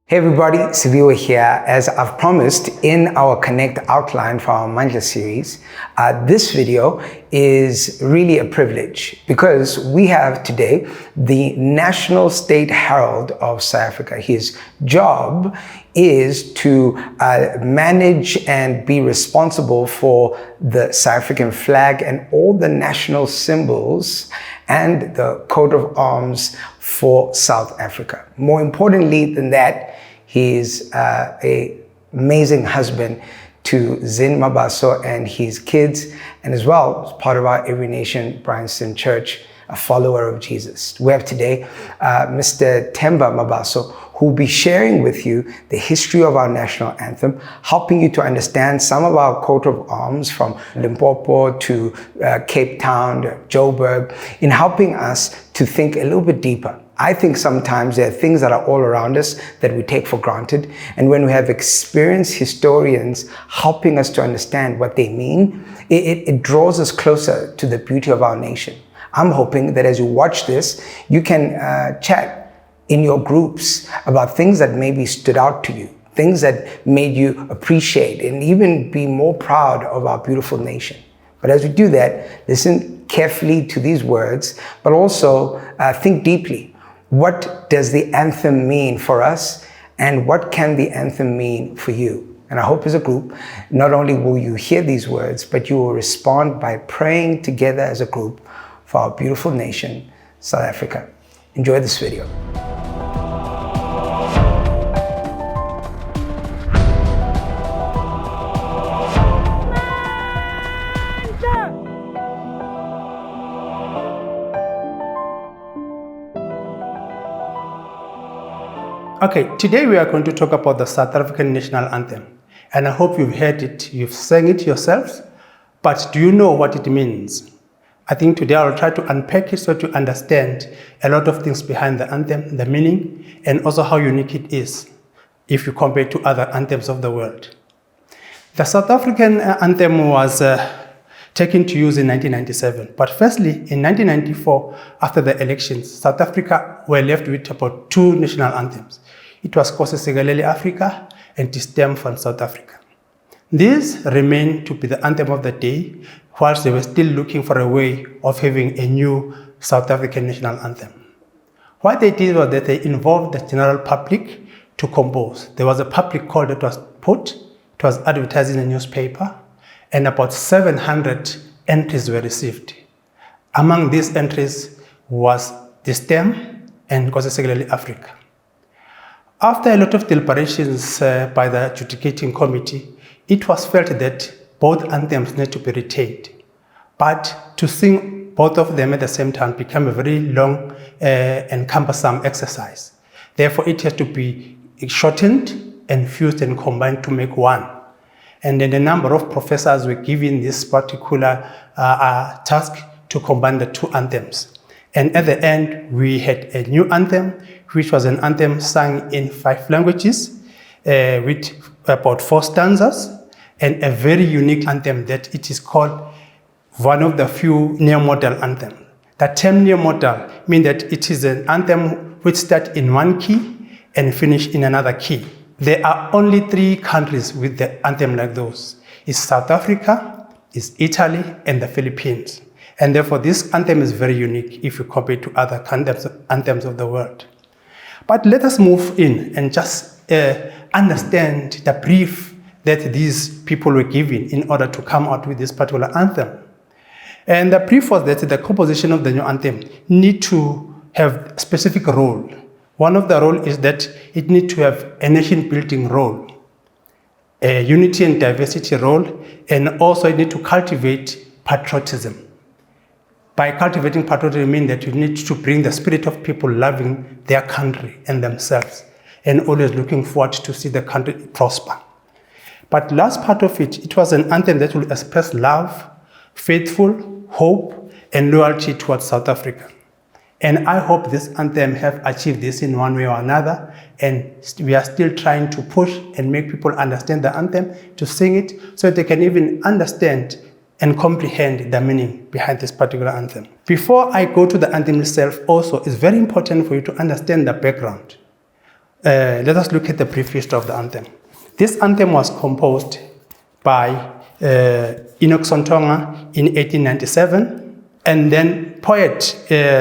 Hey everybody, Siviwe here. As I've promised in our Connect outline for our Mandla series, this video is really a privilege because we have today the National State Herald of South Africa. His job is to manage and be responsible for the South African flag and all the national symbols and the coat of arms for South Africa. More importantly than that, he is an amazing husband to Zin Mabaso and his kids, and as well as part of our Every Nation Bryanston Church, a follower of Jesus. We have today Mr. Themba Mabaso, who will be sharing with you the history of our national anthem, helping you to understand some of our coat of arms from Limpopo to Cape Town, to Joburg, in helping us to think a little bit deeper. I think sometimes there are things that are all around us that we take for granted. And when we have experienced historians helping us to understand what they mean, it draws us closer to the beauty of our nation. I'm hoping that as you watch this, you can chat in your groups about things that maybe stood out to you, things that made you appreciate and even be more proud of our beautiful nation. But as we do that, listen carefully to these words, but also think deeply. What does the anthem mean for us, and what can the anthem mean for you? And I hope as a group, not only will you hear these words, but you will respond by praying together as a group for our beautiful nation, South Africa. Enjoy this video. Okay, today we are going to talk about the South African National Anthem. And I hope you've heard it, you've sang it yourselves, but do you know what it means? I think today I'll try to unpack it so to understand a lot of things behind the anthem, the meaning, and also how unique it is if you compare it to other anthems of the world. The South African anthem was taken to use in 1997. But firstly, in 1994, after the elections, South Africa were left with about two national anthems. It was Nkosi Sikelel' iAfrika and Stem van South Africa. These remain to be the anthem of the day, whilst they were still looking for a way of having a new South African national anthem. What they did was that they involved the general public to compose. There was a public call that was put, it was advertised in a newspaper, and about 700 entries were received. Among these entries was the Stem and Nkosi Sikelel' iAfrika. After a lot of deliberations by the adjudicating committee, it was felt that both anthems need to be retained. But to sing both of them at the same time became a very long and cumbersome exercise. Therefore, it has to be shortened and fused and combined to make one. And then a number of professors were given this particular task to combine the two anthems. And at the end, we had a new anthem, which was an anthem sung in 5 languages with about 4 stanzas, and a very unique anthem that it is called one of the few neo-modal anthems. The term neo-modal means that it is an anthem which starts in one key and finish in another key. There are only 3 countries with the anthem like those. It's South Africa, it's Italy, and the Philippines. And therefore, this anthem is very unique if you compare it to other anthems of the world. But let us move in and just understand the brief that these people were given in order to come out with this particular anthem. And the brief was that the composition of the new anthem need to have a specific role. One of the roles is that it needs to have a nation-building role, a unity and diversity role, and also it needs to cultivate patriotism. By cultivating patriotism, I mean that you need to bring the spirit of people loving their country and themselves, and always looking forward to see the country prosper. But last part of it, it was an anthem that will express love, faithful, hope, and loyalty towards South Africa. And I hope this anthem have achieved this in one way or another, and we are still trying to push and make people understand the anthem, to sing it, so that they can even understand and comprehend the meaning behind this particular anthem. Before I go to the anthem itself, also, it's very important for you to understand the background. let us look at the brief history of the anthem. This anthem was composed by Enoch Sontonga in 1897, and then poet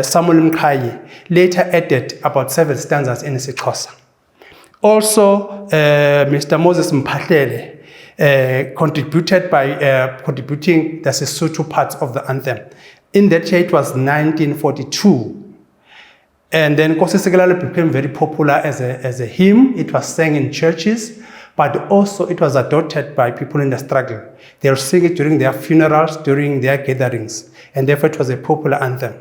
Samuel Mkhayi later added about 7 stanzas in isiXhosa. Also, Mr. Moses Mphahlele contributed by contributing the Sesotho parts of the anthem. In that year, it was 1942. And then Nkosi Sikelel became very popular as a hymn. It was sang in churches, but also it was adopted by people in the struggle. They would sing it during their funerals, during their gatherings, and therefore it was a popular anthem.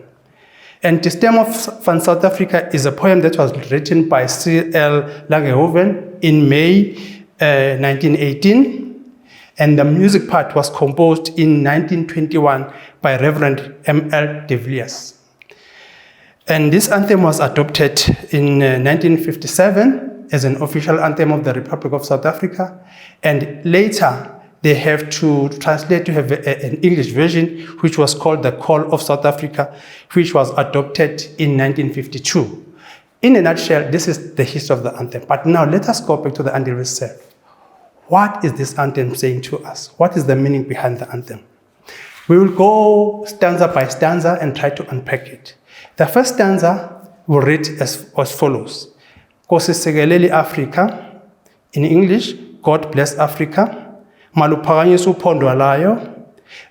And The Stem van South Africa is a poem that was written by C.L. Langehoven in May 1918, and the music part was composed in 1921 by Reverend M.L. de Villiers. And this anthem was adopted in 1957 as an official anthem of the Republic of South Africa, and later they have to translate to have an English version, which was called the Call of South Africa, which was adopted in 1952. In a nutshell, this is the history of the anthem. But now let us go back to the anthem itself. What is this anthem saying to us? What is the meaning behind the anthem? We will go stanza by stanza and try to unpack it. The first stanza will read as follows. Nkosi Sikelel Africa. In English, God bless Africa. Maluphakanyiswe uphondo lwayo.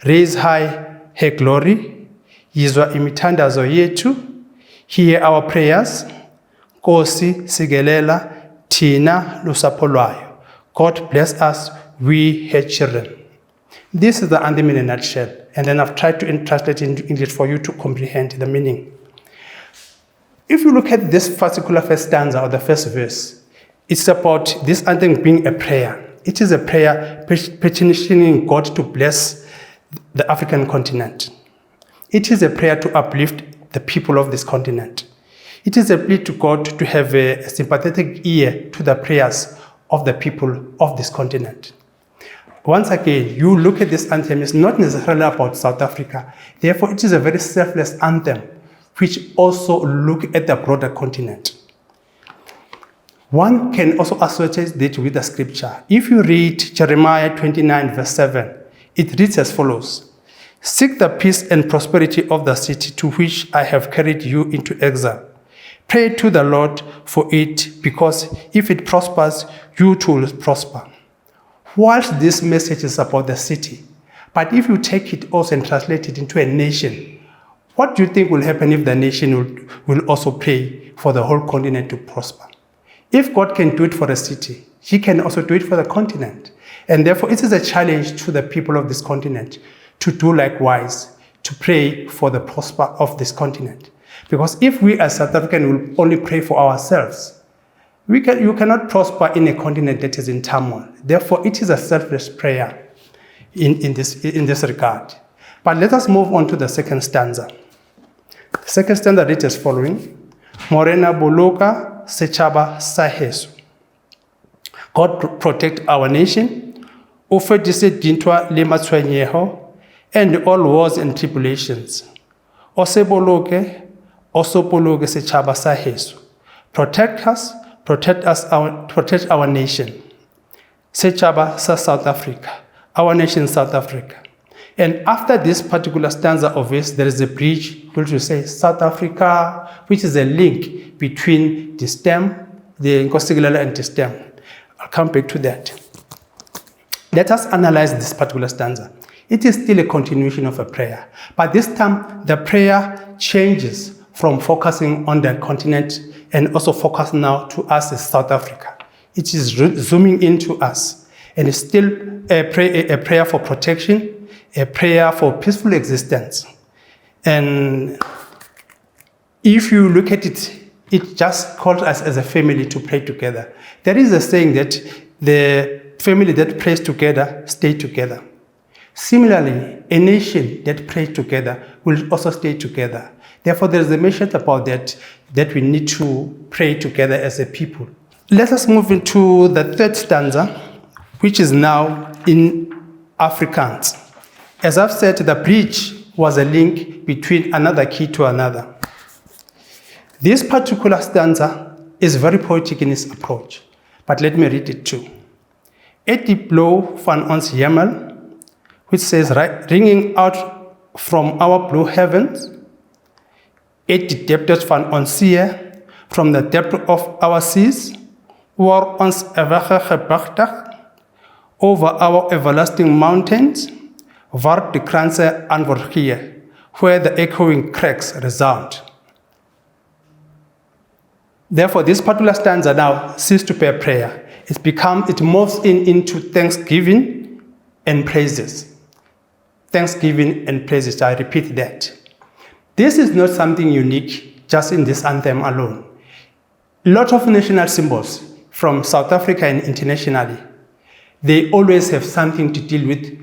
Raise high her glory. Yizwa imithandazo yethu. Hear our prayers. Nkosi Sikelela thina lusapho lwayo. God bless us, we her children. This is the anthem in a nutshell, and then I've tried to translate it into English for you to comprehend the meaning. If you look at this particular first stanza or the first verse, it's about this anthem being a prayer. It is a prayer petitioning God to bless the African continent. It is a prayer to uplift the people of this continent. It is a plea to God to have a sympathetic ear to the prayers of the people of this continent. Once again, you look at this anthem, it's not necessarily about South Africa. Therefore, it is a very selfless anthem, which also look at the broader continent. One can also associate it with the scripture. If you read Jeremiah 29, verse 7, it reads as follows. Seek the peace and prosperity of the city to which I have carried you into exile. Pray to the Lord for it, because if it prospers, you too will prosper. Whilst this message is about the city, but if you take it also and translate it into a nation, what do you think will happen if the nation will also pray for the whole continent to prosper? If God can do it for a city, He can also do it for the continent. And therefore, it is a challenge to the people of this continent to do likewise, to pray for the prosper of this continent. Because if we as South Africans will only pray for ourselves, you cannot prosper in a continent that is in turmoil. Therefore, it is a selfless prayer in this regard. But let us move on to the second stanza. The second stanza reads as following. Morena boloka setšhaba sa heso. God protect our nation. O fedise dintwa le matshwenyeho and all wars and tribulations. O se boloke, o sopoloke setšhaba sa heso. Protect our nation. Setšhaba sa South Africa. Our nation, South Africa. And after this particular stanza of verse, there is a bridge which will say South Africa, which is a link between the stem, the Nkosi Sikelel and the stem. I'll come back to that. Let us analyze this particular stanza. It is still a continuation of a prayer, but this time the prayer changes from focusing on the continent and also focus now to us as South Africa. It is zooming into us, and it's still a prayer for protection, a prayer for peaceful existence. And if you look at it, it just calls us as a family to pray together. There is a saying that the family that prays together stay together. Similarly, a nation that prays together will also stay together. Therefore, there is a message about that we need to pray together as a people. Let us move into the third stanza, which is now in Afrikaans. As I've said, the bridge was a link between another key to another. This particular stanza is very poetic in its approach, but let me read it too. "Et die blow van ons hemel," which says, ringing out from our blue heavens, "et die depths van ons see," from the depth of our seas, "oor ons ewige gebergte," over our everlasting mountains, "waar die kranse antwoord gee," where the echoing cracks resound. Therefore, this particular stanza now ceases to be a prayer. It moves into thanksgiving and praises. Thanksgiving and praises, I repeat that. This is not something unique just in this anthem alone. A lot of national symbols from South Africa and internationally, they always have something to deal with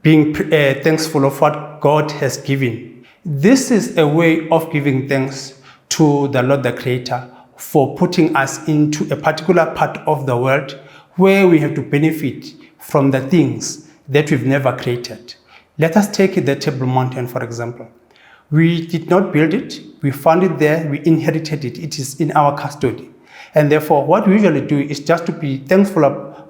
being thankful of what God has given. This is a way of giving thanks to the Lord the Creator for putting us into a particular part of the world where we have to benefit from the things that we've never created. Let us take the Table Mountain, for example. We did not build it, we found it there, we inherited it, it is in our custody. And therefore, what we usually do is just to be thankful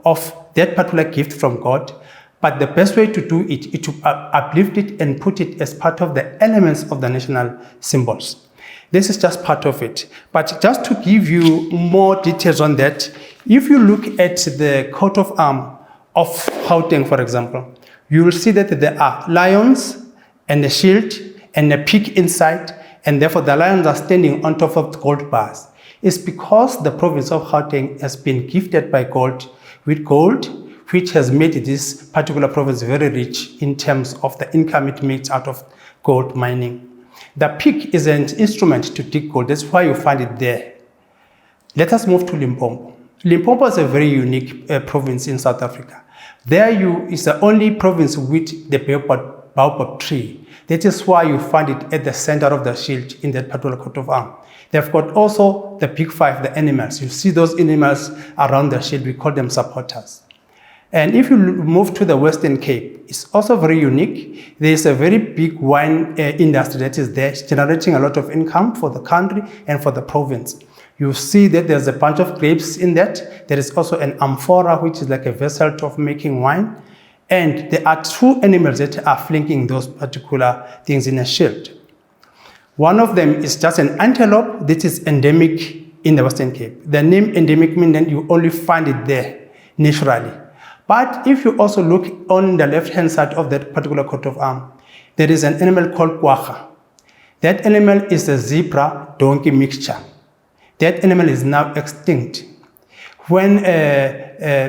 of that particular gift from God, but the best way to do it is to uplift it and put it as part of the elements of the national symbols. This is just part of it. But just to give you more details on that, if you look at the coat of arms of Gauteng, for example, you will see that there are lions and a shield and a pig inside, and therefore the lions are standing on top of gold bars. It's because the province of Gauteng has been gifted by God with gold, which has made this particular province very rich in terms of the income it makes out of gold mining. The pig is an instrument to dig gold. That's why you find it there. Let us move to Limpopo. Limpopo is a very unique province in South Africa. There is the only province with the baobab tree. That is why you find it at the center of the shield in that particular coat of arms. They've got also the big five, the animals. You see those animals around the shield. We call them supporters. And if you move to the Western Cape, it's also very unique. There is a very big wine industry that is there, generating a lot of income for the country and for the province. You see that there's a bunch of grapes in that. There is also an amphora, which is like a vessel of making wine. And there are two animals that are flanking those particular things in a shield. One of them is just an antelope that is endemic in the Western Cape. The name endemic means that you only find it there naturally. But if you also look on the left-hand side of that particular coat of arms, there is an animal called quagga. That animal is a zebra-donkey mixture. That animal is now extinct. When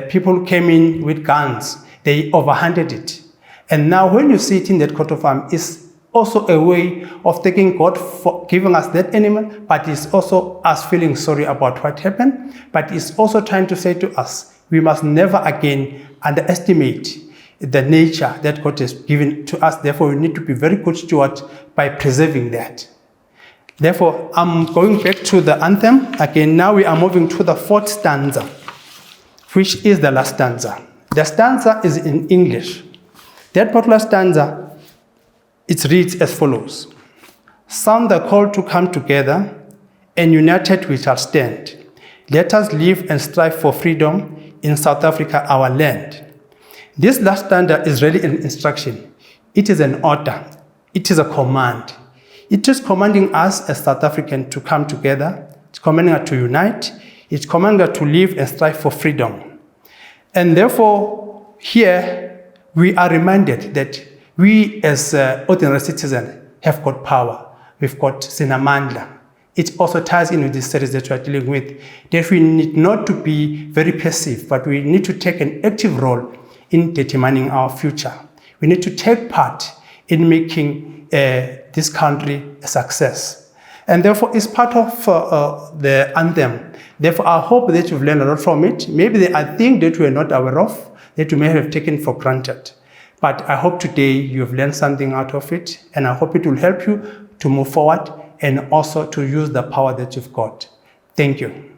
people came in with guns, they overhunted it. And now when you see it in that coat of arms, it's also a way of thanking God for giving us that animal, but it's also us feeling sorry about what happened, but it's also trying to say to us, we must never again underestimate the nature that God has given to us. Therefore, we need to be very good stewards by preserving that. Therefore, I'm going back to the anthem. Again, now we are moving to the fourth stanza, which is the last stanza. The stanza is in English. That particular stanza, it reads as follows. Sound the call to come together, and united we shall stand. Let us live and strive for freedom in South Africa, our land. This last stanza is really an instruction. It is an order. It is a command. It is commanding us as South Africans to come together. It's commanding us to unite. It's commanding us to live and strive for freedom. And therefore, here we are reminded that we as ordinary citizens have got power. We've got Sinamandla. It also ties in with this series that we are dealing with, that we need not to be very passive, but we need to take an active role in determining our future. We need to take part in making this country a success. And therefore, it's part of the anthem. Therefore, I hope that you've learned a lot from it. Maybe there are things that we are not aware of, that you may have taken for granted. But I hope today you have learned something out of it, and I hope it will help you to move forward and also to use the power that you've got. Thank you.